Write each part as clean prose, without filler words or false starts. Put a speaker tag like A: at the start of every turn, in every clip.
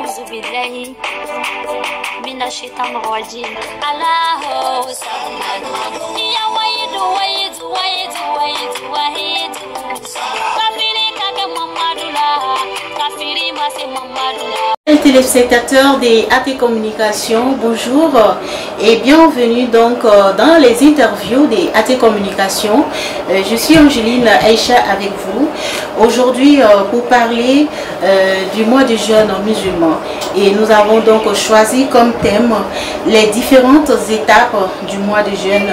A: أعوذ بالله من الشيطان الرجيم الله صمد يا ويد ويد ويد ويد ويد كافري كاك محمد الله كافري ما سي محمد الله.
B: Téléspectateurs des AT Communications, bonjour et bienvenue donc dans les interviews des AT Communications. Je suis Angeline Aïcha avec vous aujourd'hui pour parler du mois de jeûne musulman, et nous avons donc choisi comme thème les différentes étapes du mois de jeûne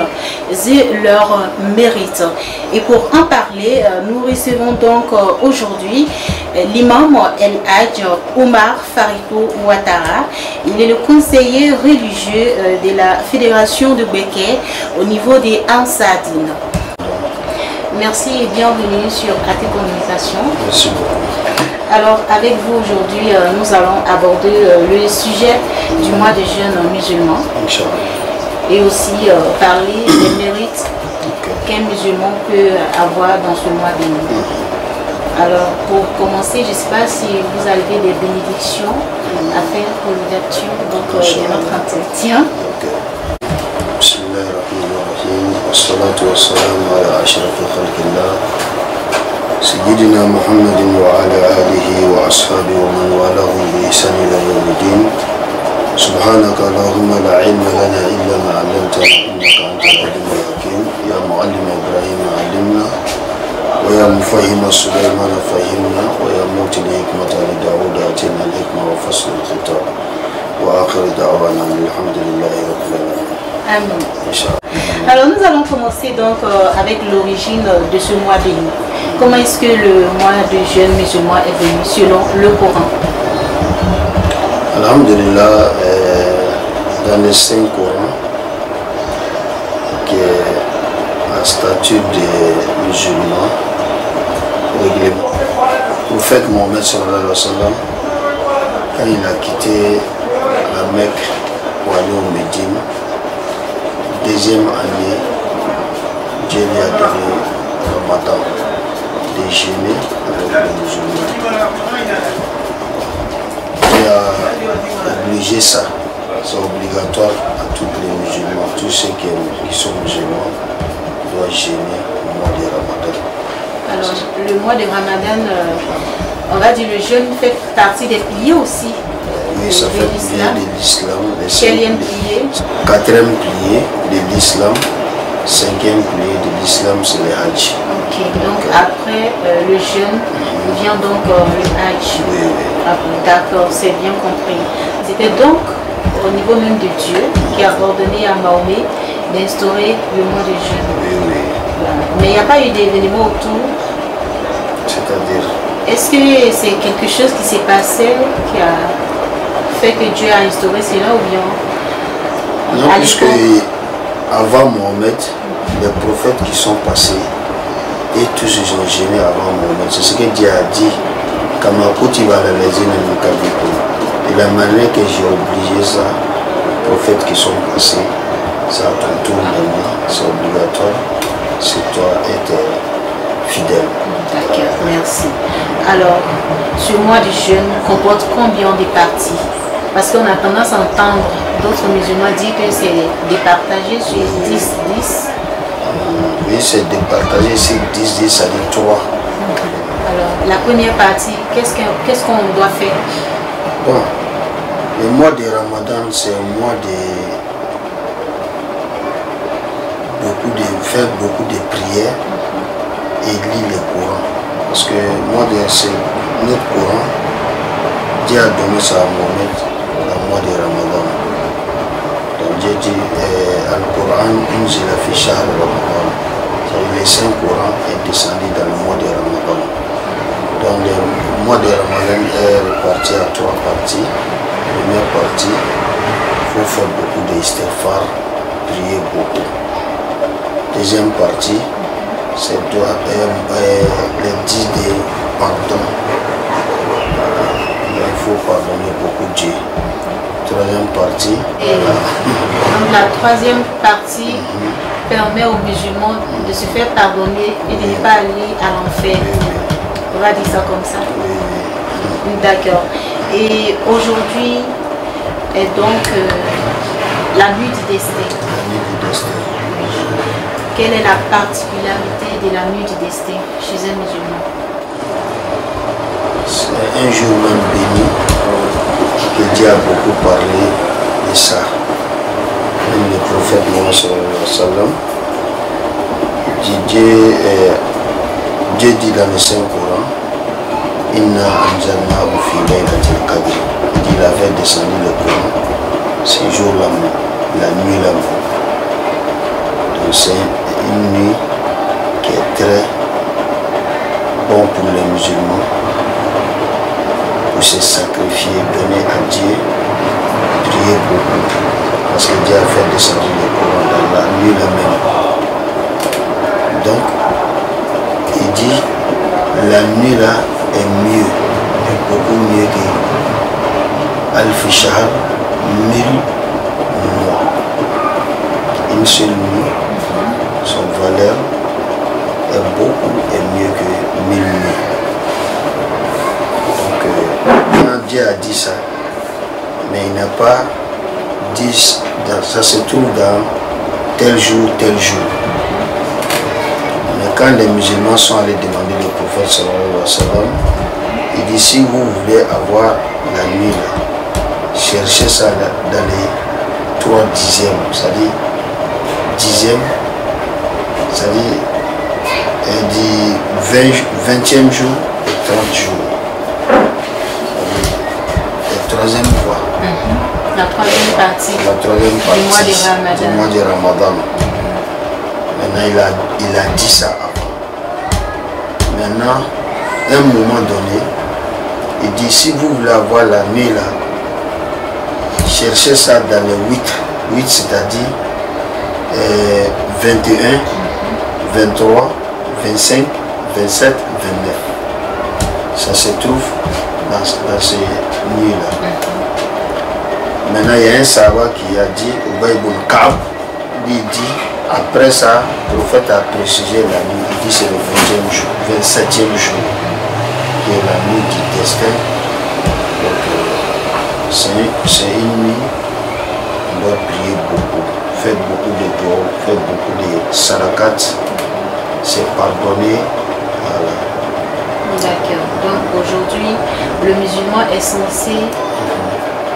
B: et leurs mérites. Et pour en parler, nous recevons donc aujourd'hui l'imam El Hadj Omar Fariko Ouattara. Il est le conseiller religieux de la fédération de Béké au niveau des Ansardines. Merci et bienvenue sur AT Communications.
C: Merci beaucoup.
B: Alors avec vous aujourd'hui, nous allons aborder le sujet du mois de jeûne musulman et aussi parler des mérites qu'un musulman peut avoir dans ce mois de jeûne. Alors pour commencer, je ne sais pas si vous avez des bénédictions à faire pour l'ouverture de notre entretien.
C: Bismillahirrahmanirrahim. Wassalatu wassalamu ala ashrafil khalqillah Sayyidina Muhammadin wa ala alihi wa ashabihi wa man walahum bi ihsan ila yawmiddin. Subhanaka Allahumma la ilma lana illa ma 'allamtana innaka antal alimul hakim. Ya muallim Ibrahim 'allimna ويا مفهم سليمان فهمنا ويا موت الحكمة لداود آتنا الحكمة وفصل الخطاب وآخر دعوانا الحمد لله رب العالمين.
B: Amen. Alors nous allons commencer donc avec l'origine de ce mois béni. Comment est-ce que le mois de jeûne musulman est venu selon le Coran?
C: Alhamdulillah, dans les 5 Corans, qui est un statut des musulmans, le prophète Mohammed sallallahu alayhi wa sallam, quand il a quitté la Mecque pour aller au Médine, deuxième année, Dieu lui a donné Ramadan, de jeûner avec les musulmans. Il a obligé ça, c'est obligatoire à tous les musulmans, tous ceux qui sont musulmans doivent jeûner au mois de Ramadan.
B: Alors, le mois de Ramadan, on va dire le jeûne fait partie des piliers aussi.
C: Oui, ça fait pilier de l'islam.
B: Quatrième pilier?
C: Quatrième pilier de l'islam. Cinquième pilier de l'islam, c'est le Hajj.
B: Ok, donc après le jeûne, vient donc le Hajj.
C: Oui, oui.
B: D'accord, c'est bien compris. C'était donc au niveau même de Dieu qui a ordonné à Mahomet d'instaurer le mois de jeûne.
C: Oui, oui.
B: Mais il n'y a pas eu d'événement autour.
C: C'est-à-dire?
B: Est-ce que c'est quelque chose qui s'est passé qui a fait que Dieu a instauré cela ou bien?
C: Non, puisque avant Mohamed, les prophètes qui sont passés et tous ils ont gêné avant Mohamed. C'est ce que Dieu a dit. Et la manière que j'ai obligé ça, les prophètes qui sont passés, ça à ton tour maintenant, c'est obligatoire. C'est toi être fidèle.
B: D'accord, merci. Alors, ce mois du jeûne comporte combien de parties? Parce qu'on a tendance à entendre d'autres musulmans dire que c'est départagé sur 10-10.
C: Oui, c'est départagé sur 10-10, ça dit 3.
B: Alors, la première partie, qu'est-ce qu'on doit faire?
C: Bon, le mois de Ramadan, c'est un mois de faire beaucoup de prières et lire le Coran. Parce que moi, c'est notre Coran, Dieu a donné ça à Mohamed dans le mois de Ramadan. Donc Dieu dit Al-Coran, unzila fi shahr Ramadan. Le Saint-Coran est descendu dans le mois de Ramadan. Donc le mois de Ramadan est réparti à 3 parties. La première partie, il faut faire beaucoup d'istighfar, prier beaucoup. Deuxième partie, c'est les 10 de pardon. Il faut pardonner beaucoup Dieu. Troisième partie.
B: Donc la troisième partie permet aux musulmans de se faire pardonner et de ne pas aller à l'enfer. On va dire ça comme ça. D'accord. Et aujourd'hui est donc la nuit du destin.
C: La nuit du destin.
B: Quelle est la particularité de la nuit du destin chez un musulman?
C: C'est un jour même béni que Dieu a beaucoup parlé de ça. Même le prophète Mohammed sallallahu alayhi wa sallam, Dieu dit dans le Saint-Coran, Inna anzalnahu fi laylatil qadr. Il avait descendu le Coran ce jour-là, la nuit là. Donc c'est une nuit qui est très bon pour les musulmans, pour se sacrifier, donner à Dieu, prier beaucoup, parce que Dieu a fait descendre le Coran dans la nuit là même. Donc, il dit, la nuit là est mieux, est beaucoup mieux que Al-Fishar, 1000 mois. Une seule nuit, son valeur est mieux que 1000 nuits. Donc, quand Dieu a dit ça, mais il n'a pas dit, ça se trouve dans tel jour, Mais quand les musulmans sont allés demander au prophète sallallahu alayhi wa sallam, il dit, si vous voulez avoir la nuit là, cherchez ça dans les 3 dixièmes, c'est-à-dire 10e, c'est-à-dire elle dit 20e jour et 30 jours. La troisième fois.
B: La troisième partie
C: Du mois de Ramadan. Maintenant, il a dit ça avant. Maintenant, à un moment donné, il dit, si vous voulez avoir la nuit là, cherchez ça dans les 8 c'est-à-dire 21, 23, 25, 27, 29. Ça se trouve dans ces nuits-là. Maintenant, il y a un savant qui a dit, Ubay ibn Ka'b, il dit, après ça, le prophète a précisé la nuit, il dit c'est le 20e jour, 27e jour, qui est la nuit du destin. Donc, c'est une nuit, on doit prier beaucoup, faire beaucoup de doigts, faire beaucoup de sadaqat, c'est pardonner. Voilà.
B: D'accord. Donc aujourd'hui, le musulman est censé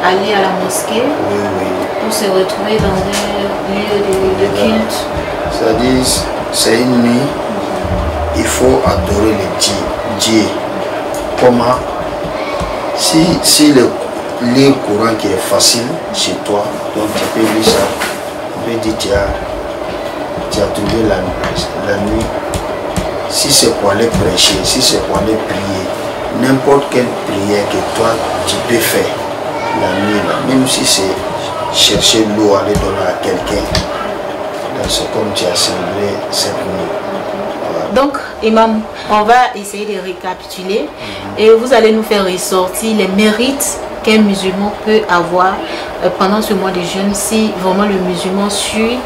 B: aller à la mosquée pour se retrouver dans un lieu de culte.
C: C'est-à-dire, c'est une nuit, il faut adorer le Dieu. Comment? Si le Coran qui est facile chez toi, donc tu peux lire ça, tu peux dire tu as trouvé la nuit. Si c'est pour aller prêcher, si c'est pour aller prier, n'importe quelle prière que toi tu peux faire la nuit, là, même si c'est chercher l'eau, aller donner à quelqu'un, c'est comme tu as célébré cette nuit. Voilà.
B: Donc, Imam, on va essayer de récapituler et vous allez nous faire ressortir les mérites qu'un musulman peut avoir pendant ce mois de jeûne si vraiment le musulman suit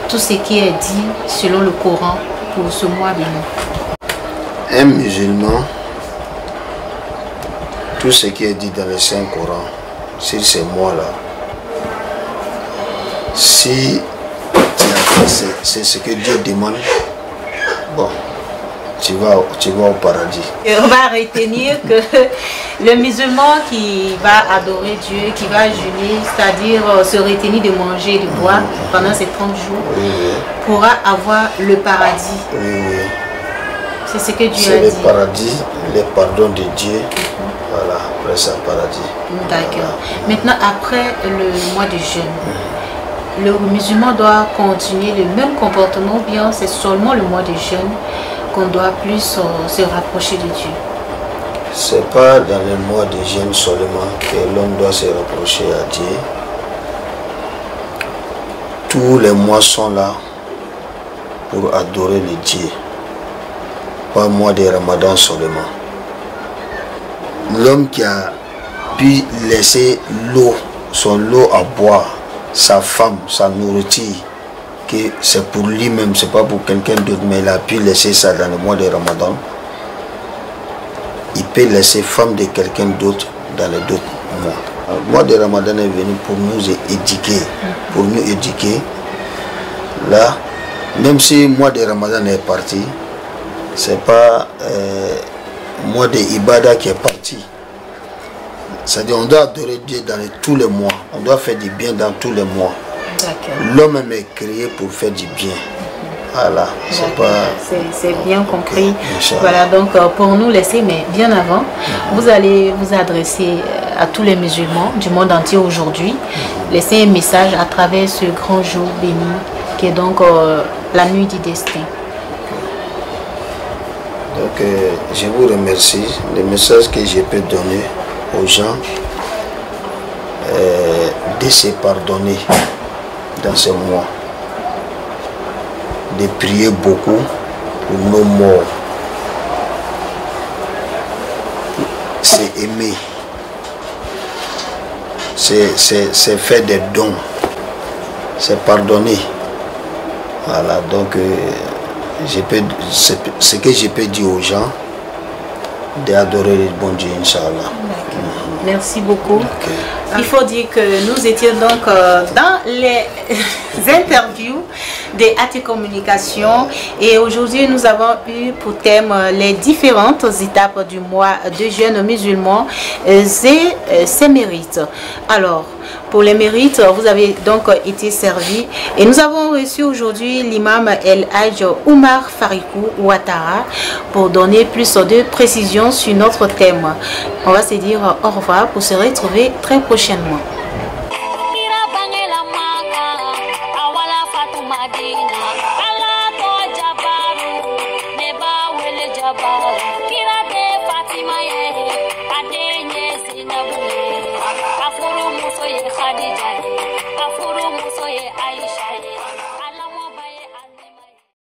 B: tout ce qui est dit selon le Coran pour ce mois béni.
C: Un musulman, tout ce qui est dit dans le Saint-Coran, sur ces mois-là, si c'est ce que Dieu demande, bon, tu vas au paradis.
B: Et on va retenir que le musulman qui va adorer Dieu, qui va jeûner, c'est-à-dire se retenir de manger et de boire pendant ces 30 jours, pourra avoir le paradis. C'est ce que Dieu a dit.
C: C'est le paradis, le pardon de Dieu. Voilà, après ça, paradis.
B: D'accord. Maintenant, après le mois de jeûne, le musulman doit continuer le même comportement ou bien c'est seulement le mois de jeûne qu'on doit plus se rapprocher de Dieu?
C: C'est pas dans le mois de jeûne seulement que l'homme doit se rapprocher à Dieu. Tous les mois sont là pour adorer le Dieu. Pas le mois de Ramadan seulement. L'homme qui a pu laisser l'eau, son eau à boire, sa femme, sa nourriture, que c'est pour lui-même, c'est pas pour quelqu'un d'autre, mais il a pu laisser ça dans le mois de Ramadan. Il peut laisser femme de quelqu'un d'autre dans les d'autres mois. Le mois de Ramadan est venu pour nous éduquer. Pour nous éduquer. Là, même si le mois de Ramadan est parti, ce n'est pas le mois de Ibada qui est parti. C'est-à-dire qu'on doit adorer Dieu dans tous les mois. On doit faire du bien dans tous les mois. L'homme est créé pour faire du bien. Voilà,
B: c'est bien compris. Voilà, donc pour nous laisser, mais bien avant, vous allez vous adresser à tous les musulmans du monde entier aujourd'hui, laisser un message à travers ce grand jour béni qui est donc la nuit du destin.
C: Donc je vous remercie. Le message que je peux donner aux gens, de se pardonner dans ce mois, de prier beaucoup pour nos morts. C'est aimer, c'est faire des dons, c'est pardonner. Voilà, donc ce que je peux dire aux gens, d'adorer le bon Dieu, Inch'Allah.
B: Merci beaucoup. Il faut dire que nous étions donc dans les interviews des AT Communication et aujourd'hui nous avons eu pour thème les différentes étapes du mois de jeûne musulman et ses mérites. Alors, pour les mérites, vous avez donc été servi et nous avons reçu aujourd'hui l'imam El Hadj Oumar Farikou Ouattara pour donner plus de précisions sur notre thème. On va se dire au revoir pour se retrouver très prochainement.